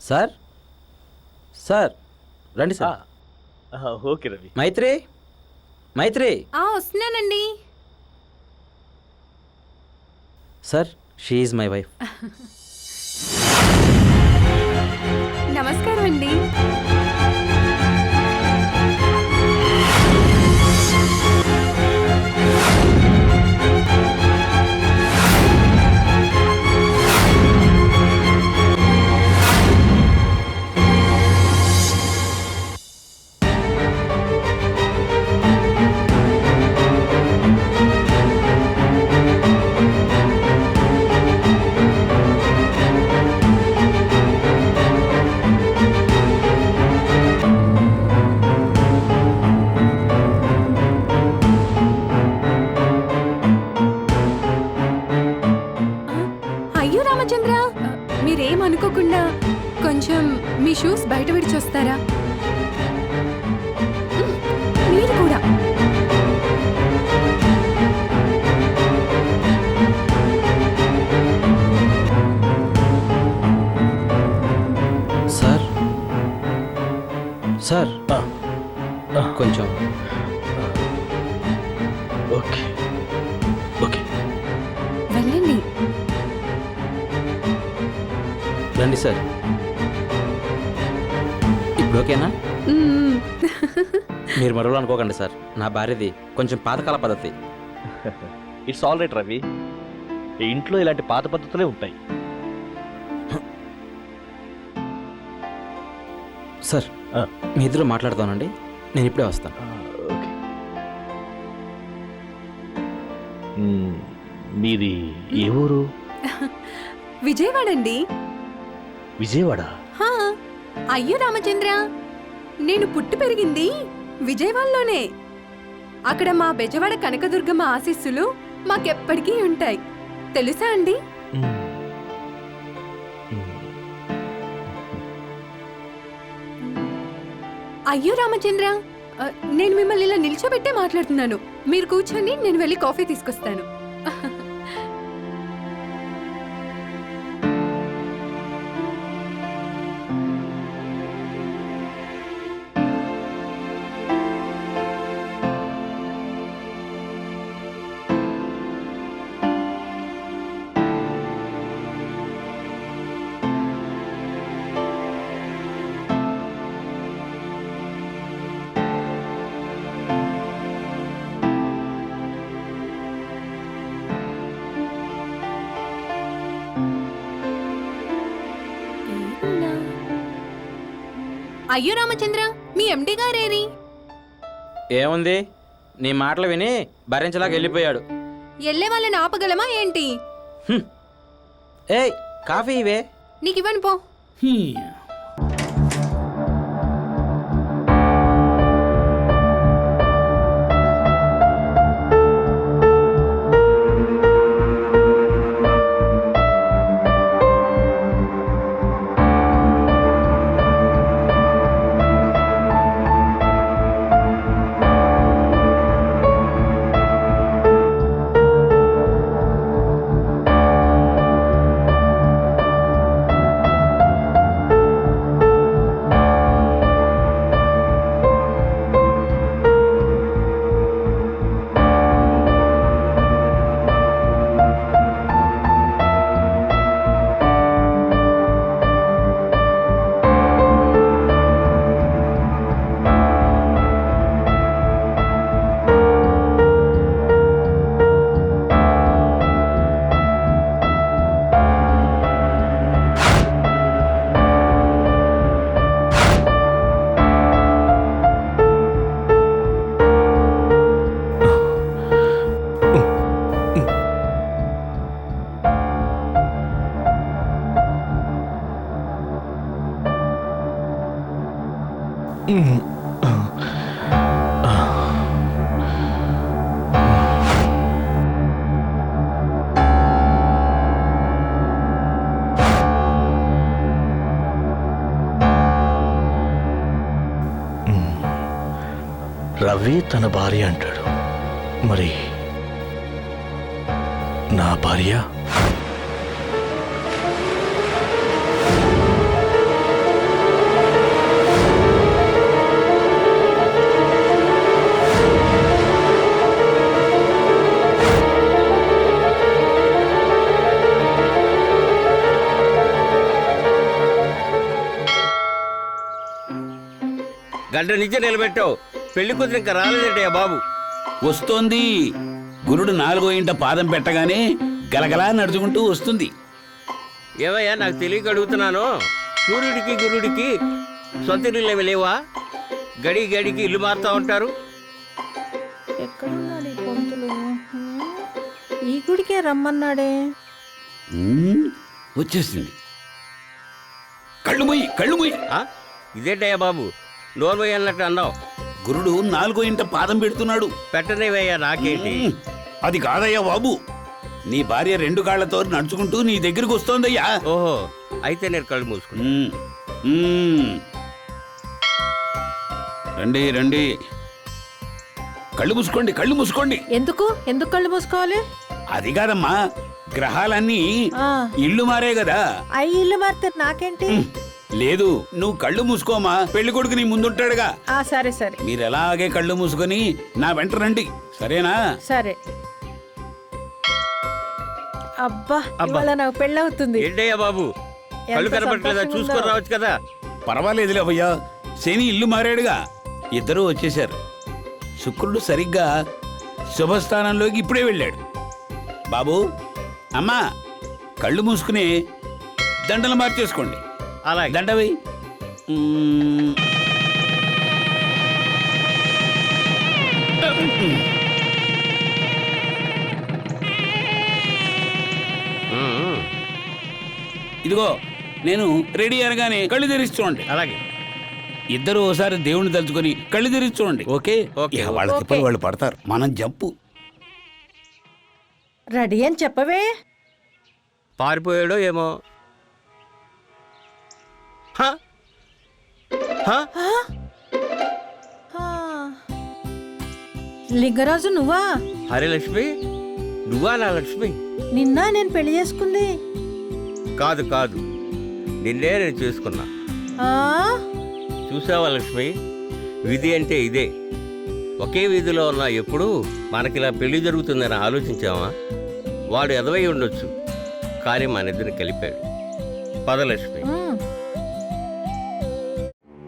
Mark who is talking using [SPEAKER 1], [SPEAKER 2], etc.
[SPEAKER 1] Sir sir రండి sir.
[SPEAKER 2] Okay Ravi.
[SPEAKER 1] మైత్రి మైత్రి.
[SPEAKER 3] వస్తున్నానండి.
[SPEAKER 1] Sir she is my wife.
[SPEAKER 3] నమస్కారం అండి. అయ్యో రామచంద్ర, మీరేమనుకోకుండా కొంచెం మీ షూస్ బయట విడిచొస్తారా? మీరు కూడా.
[SPEAKER 1] సార్ సార్ కొంచెం.
[SPEAKER 2] ఓకే ఓకే
[SPEAKER 3] వెళ్ళండి.
[SPEAKER 1] రండి సార్. ఇప్పుడు ఓకేనా?
[SPEAKER 3] మ్మ్.
[SPEAKER 1] మీరు మరోలా అనుకోకండి సార్, నా భార్యది కొంచెం పాతకాల పద్ధతి.
[SPEAKER 2] It's all right Ravi. ఈ ఇంట్లో ఇలాంటి పాత పద్ధతులే ఉంటాయి.
[SPEAKER 1] సార్ మీ ఇద్దరు మాట్లాడుతానండి, నేను ఇప్పుడే వస్తాను.
[SPEAKER 2] ఓకే. మీది ఏ ఊరు?
[SPEAKER 3] విజయవాడ అండి.
[SPEAKER 2] విజయవాడ.
[SPEAKER 3] హా, అయ్యో రామచంద్ర, నేను పుట్టి పెరిగింది విజయవాడలోనే. అక్కడ మా బెజవాడ కనకదుర్గమ్మ ఆశీస్సులు మాకెప్పటికీ ఉంటాయి. తెలుసా అండి? అయ్యో రామచంద్ర, నేను మిమ్మల్ని ఇలా నిల్చోబెట్టే మాట్లాడుతున్నాను. మీరు కూర్చొని, నేను వెళ్ళి కాఫీ తీసుకొస్తాను. అయ్యో రామచంద్ర, మీ ఎండి గారేరి?
[SPEAKER 1] ఏముంది, నీ మాటలు విని భరించలాగా వెళ్ళిపోయాడు.
[SPEAKER 3] ఎల్లే వాళ్ళని ఆపగలమా ఏంటి?
[SPEAKER 1] ఏయ్ కాఫీ ఇవే.
[SPEAKER 3] నీకు ఇవ్వను పో.
[SPEAKER 2] రవి తన భార్య అంటాడు, మరి నా భార్య?
[SPEAKER 4] గంట నుంచి నిలబెట్టావు, పెళ్లి కూతురు ఇంకా రాలేదంటే బాబు.
[SPEAKER 5] వస్తోంది. గురుడు 4వ ఇంట పాదం పెట్టగానే గలగలా నడుచుకుంటూ వస్తుంది.
[SPEAKER 4] ఏవయ్యా, నాకు తెలియక అడుగుతున్నాను. సూర్యుడికి గురుడికి సొంత ఇల్లు లేవా? గడి గడికి ఇల్లు మారుతూ ఉంటారు.
[SPEAKER 6] ఎక్కడున్నాడు ఈ పంతులు? ఈ గుడికే రమ్మన్నాడే.
[SPEAKER 5] వచ్చేసింది. కళ్ళు మూయి, కళ్ళు మూయి.
[SPEAKER 4] ఆ? ఇదేంటయ్యా బాబు, నోరు పోయి అన్నట్టు అన్నావు.
[SPEAKER 5] గురుడు 4వ ఇంట పాదం పెడుతున్నాడు.
[SPEAKER 4] పెట్టనివయ్యా, నాకేంటి?
[SPEAKER 5] అది కాదయ్యా బాబు, నీ భార్య 2 కాళ్లతో నడుచుకుంటూ నీ దగ్గరికి వస్తోందయ్యా.
[SPEAKER 4] ఓహో, అయితే నేను కళ్ళు మూసుకున్నా.
[SPEAKER 5] రండి రండి, కళ్ళు మూసుకోండి, కళ్ళు మూసుకోండి.
[SPEAKER 6] ఎందుకు ఎందుకు కళ్ళు మూసుకోవాలి?
[SPEAKER 5] అది కాదమ్మా, గ్రహాలన్నీ
[SPEAKER 6] ఆ,
[SPEAKER 5] ఇల్లు మారే కదా.
[SPEAKER 6] అయ్యి ఇల్లు మారితే నాకేంటి?
[SPEAKER 5] లేదు, నువ్వు కళ్ళు మూసుకోమా, పెళ్లి కొడుకు నీ ముందుంటాడుగా.
[SPEAKER 6] సరే సరే
[SPEAKER 5] మీరు ఎలాగే కళ్ళు మూసుకొని నా వెంట రండి, సరేనా?
[SPEAKER 6] సరే. అబ్బా, ఇవాళ నాకు పెళ్ళవుతుంది.
[SPEAKER 4] ఏంటయ్యా బాబు, కళ్ళు
[SPEAKER 6] ఎంత
[SPEAKER 4] కనపట్లేదా?
[SPEAKER 6] సంతోషంగా
[SPEAKER 4] చూసుకొని
[SPEAKER 6] ఉందో.
[SPEAKER 4] రావచ్చు కదా.
[SPEAKER 5] పర్వాలేదులే అయ్యా, శని ఇల్లు మారాడుగా. ఇద్దరూ వచ్చేశారు. శుక్రుడు సరిగ్గా శుభస్థానంలోకి ఇప్పుడే వెళ్ళాడు. బాబు, అమ్మా, కళ్ళు మూసుకుని దండలు మార్చేసుకోండి.
[SPEAKER 4] అలాగే.
[SPEAKER 5] దండవి. ఇదిగో, నేను రెడీ అనగానే కళ్ళు తెరిచి చూడండి.
[SPEAKER 4] అలాగే.
[SPEAKER 5] ఇద్దరు ఓసారి దేవుణ్ణి తలుచుకొని కళ్ళు తెరిచి చూడండి. ఓకే?
[SPEAKER 4] ఓకే.
[SPEAKER 5] ఇక వాళ్ళ తిప్పలు వాళ్ళు పడతారు. మనం జంపు.
[SPEAKER 6] రెడీ అని చెప్పవే.
[SPEAKER 4] పారిపోయాడో ఏమో. హ? హ?
[SPEAKER 6] ఆ. లింగరాజు నువ్వా?
[SPEAKER 4] హరిలక్ష్మి, నువ్వా నా లక్ష్మి?
[SPEAKER 6] నిన్న నేను పెళ్లి చేసుకుంది.
[SPEAKER 4] కాదు కాదు, నిన్నే నేను చేసుకున్నా.
[SPEAKER 6] ఆ,
[SPEAKER 4] చూసావా లక్ష్మి, విధి అంటే ఇదే. ఒకే వీధిలో ఉన్నా ఎప్పుడు మనకిలా పెళ్లి జరుగుతుందని ఆలోచించావా? వాడు ఎదవై ఉండొచ్చు, కానీ మన ఇద్దరిని కలిపాడు. పద లక్ష్మి.